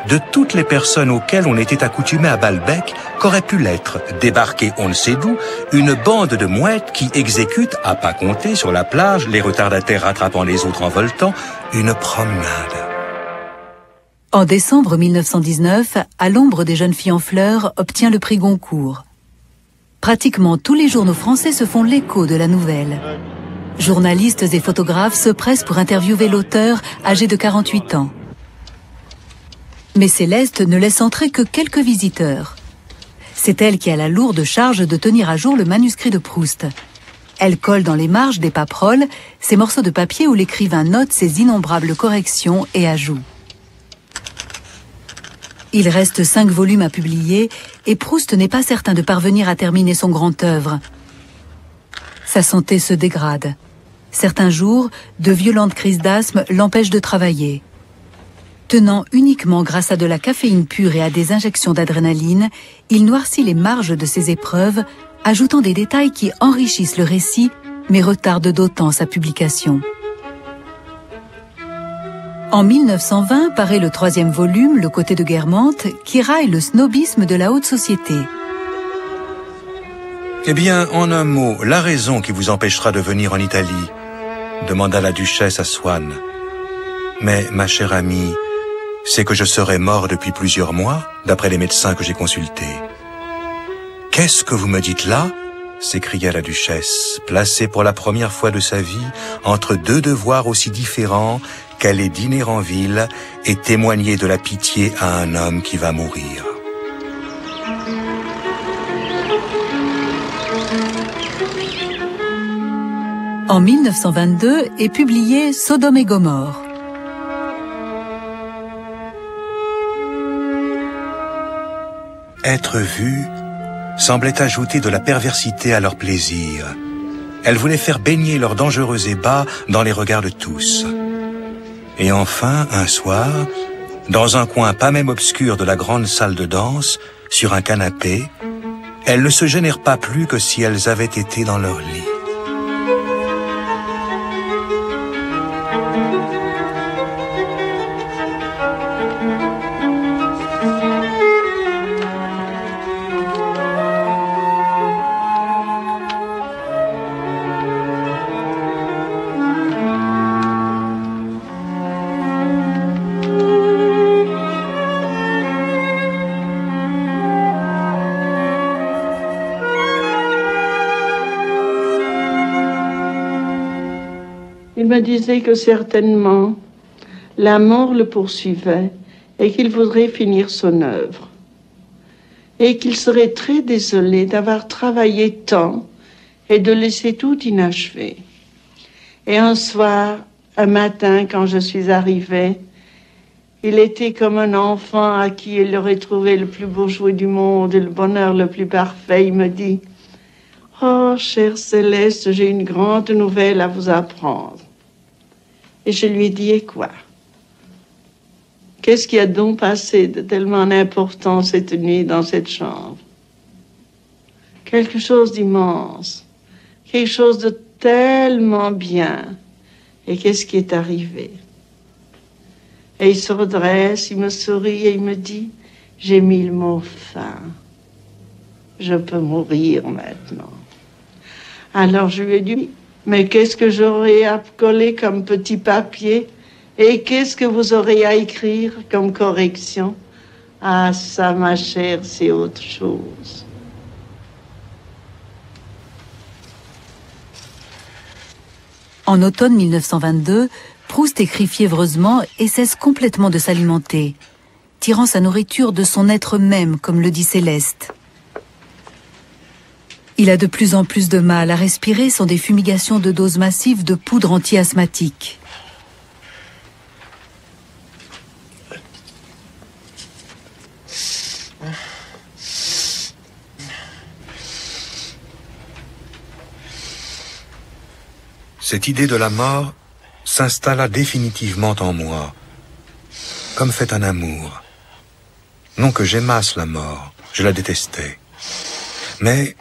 de toutes les personnes auxquelles on était accoutumé à Balbec, qu'aurait pu l'être, débarquer on ne sait d'où, une bande de mouettes qui exécute, à pas compter sur la plage, les retardataires rattrapant les autres en voltant, une promenade. En décembre 1919, À l'ombre des jeunes filles en fleurs obtient le prix Goncourt. Pratiquement tous les journaux français se font l'écho de la nouvelle. Journalistes et photographes se pressent pour interviewer l'auteur, âgé de 48 ans. Mais Céleste ne laisse entrer que quelques visiteurs. C'est elle qui a la lourde charge de tenir à jour le manuscrit de Proust. Elle colle dans les marges des paperoles ces morceaux de papier où l'écrivain note ses innombrables corrections et ajouts. Il reste 5 volumes à publier et Proust n'est pas certain de parvenir à terminer son grand œuvre. Sa santé se dégrade. Certains jours, de violentes crises d'asthme l'empêchent de travailler. Tenant uniquement grâce à de la caféine pure et à des injections d'adrénaline, il noircit les marges de ses épreuves, ajoutant des détails qui enrichissent le récit, mais retardent d'autant sa publication. En 1920 paraît le 3e volume, Le côté de Guermantes, qui raille le snobisme de la haute société. Eh bien, en un mot, la raison qui vous empêchera de venir en Italie, demanda la duchesse à Swann. Mais, ma chère amie, c'est que je serais mort depuis plusieurs mois, d'après les médecins que j'ai consultés. Qu'est-ce que vous me dites là? S'écria la duchesse, placée pour la première fois de sa vie entre 2 devoirs aussi différents qu'aller dîner en ville et témoigner de la pitié à un homme qui va mourir. En 1922 est publié Sodome et Gomorrhe. Être vue semblait ajouter de la perversité à leur plaisir. Elle voulait faire baigner leur dangereux ébat dans les regards de tous. Et enfin, un soir, dans un coin pas même obscur de la grande salle de danse, sur un canapé, elles ne se gênèrent pas plus que si elles avaient été dans leur lit. me disait que certainement la mort le poursuivait et qu'il voudrait finir son œuvre. Et qu'il serait très désolé d'avoir travaillé tant et de laisser tout inachevé. Et un soir, un matin, quand je suis arrivée, il était comme un enfant à qui il aurait trouvé le plus beau jouet du monde et le bonheur le plus parfait. Il me dit, « Oh, chère Céleste, j'ai une grande nouvelle à vous apprendre. » Et je lui ai dit, « Et quoi? Qu'est-ce qui a donc passé de tellement important cette nuit dans cette chambre? » Quelque chose d'immense, quelque chose de tellement bien. Et qu'est-ce qui est arrivé? Et il se redresse, il me sourit et il me dit, « J'ai mis le mot fin. Je peux mourir maintenant. » Alors je lui ai dit, « Mais qu'est-ce que j'aurais à coller comme petit papier? Et qu'est-ce que vous aurez à écrire comme correction? » Ah, ça, ma chère, c'est autre chose. En automne 1922, Proust écrit fiévreusement et cesse complètement de s'alimenter, tirant sa nourriture de son être même, comme le dit Céleste. Il a de plus en plus de mal à respirer sans des fumigations de doses massives de poudre anti-asthmatique. Cette idée de la mort s'installa définitivement en moi, comme fait un amour. Non que j'aimasse la mort, je la détestais. Mais,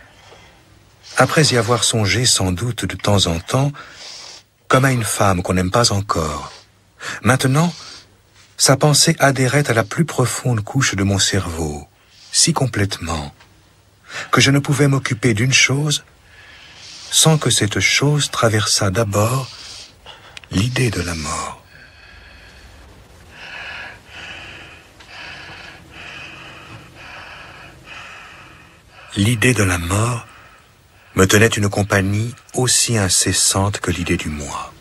après y avoir songé sans doute de temps en temps, comme à une femme qu'on n'aime pas encore, maintenant, sa pensée adhérait à la plus profonde couche de mon cerveau, si complètement, que je ne pouvais m'occuper d'une chose sans que cette chose traversât d'abord l'idée de la mort. L'idée de la mort me tenait une compagnie aussi incessante que l'idée du moi.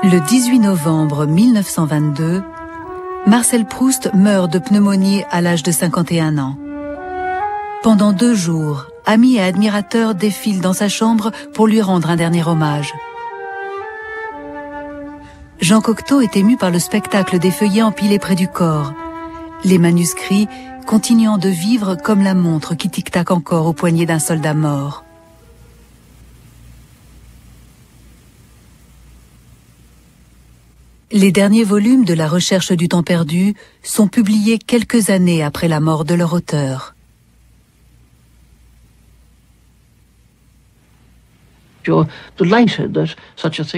Le 18 novembre 1922, Marcel Proust meurt de pneumonie à l'âge de 51 ans. Pendant 2 jours, amis et admirateurs défilent dans sa chambre pour lui rendre un dernier hommage. Jean Cocteau est ému par le spectacle des feuillets empilés près du corps, les manuscrits continuant de vivre comme la montre qui tic-tac encore au poignet d'un soldat mort. Les derniers volumes de La Recherche du temps perdu sont publiés quelques années après la mort de leur auteur.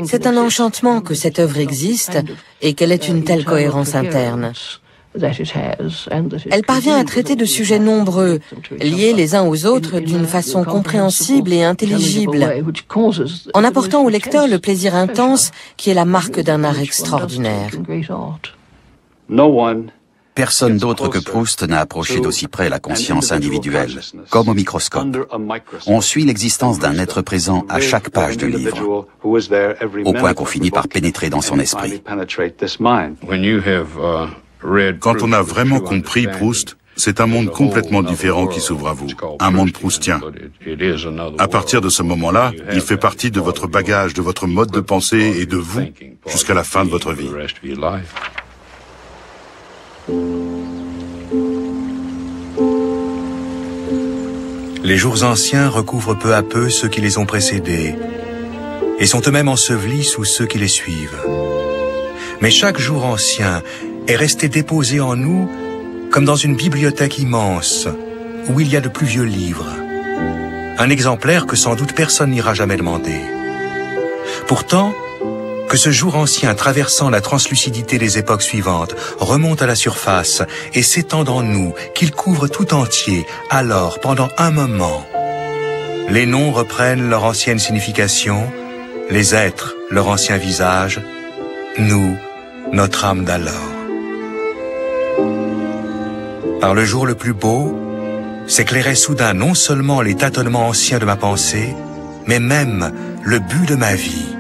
C'est un enchantement que cette œuvre existe et qu'elle ait une telle cohérence interne. Elle parvient à traiter de sujets nombreux, liés les uns aux autres d'une façon compréhensible et intelligible, en apportant au lecteur le plaisir intense qui est la marque d'un art extraordinaire. Personne d'autre que Proust n'a approché d'aussi près la conscience individuelle, comme au microscope. On suit l'existence d'un être présent à chaque page du livre, au point qu'on finit par pénétrer dans son esprit. Quand on a vraiment compris Proust, c'est un monde complètement différent qui s'ouvre à vous, un monde proustien. À partir de ce moment-là, il fait partie de votre bagage, de votre mode de pensée et de vous, jusqu'à la fin de votre vie. Les jours anciens recouvrent peu à peu ceux qui les ont précédés et sont eux-mêmes ensevelis sous ceux qui les suivent. Mais chaque jour ancien est resté déposé en nous comme dans une bibliothèque immense où il y a de plus vieux livres. Un exemplaire que sans doute personne n'ira jamais demander. Pourtant, que ce jour ancien traversant la translucidité des époques suivantes remonte à la surface et s'étende en nous, qu'il couvre tout entier, alors, pendant un moment, les noms reprennent leur ancienne signification, les êtres leur ancien visage, nous, notre âme d'alors. Par le jour le plus beau, s'éclairait soudain non seulement les tâtonnements anciens de ma pensée, mais même le but de ma vie,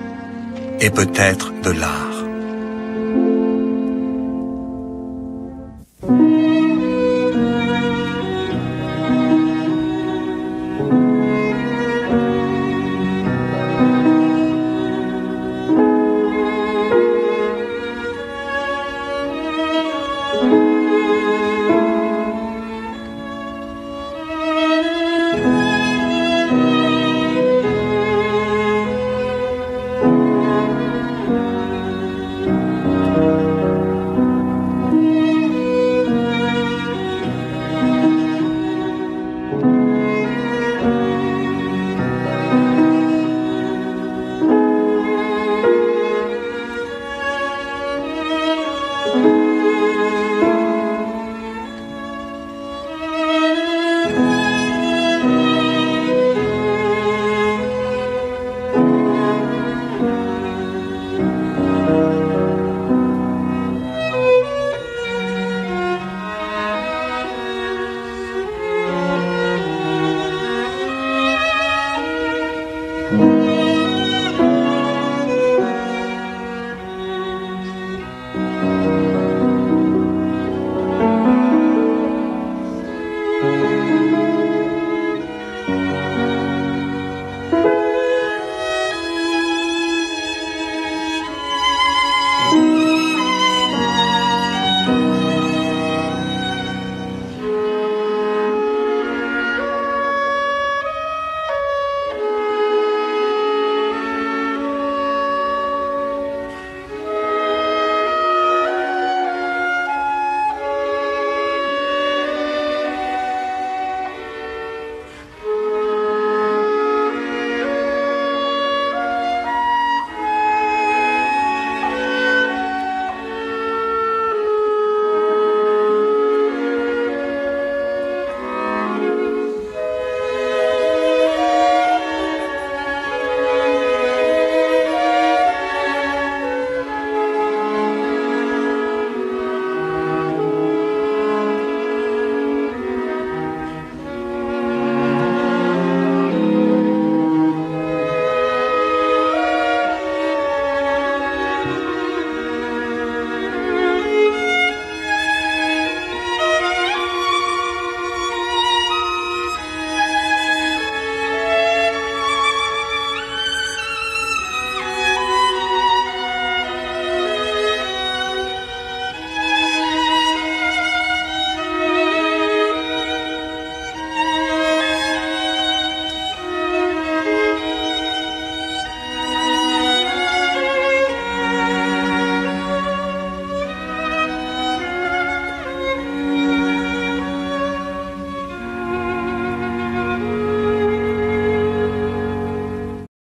et peut-être de l'art.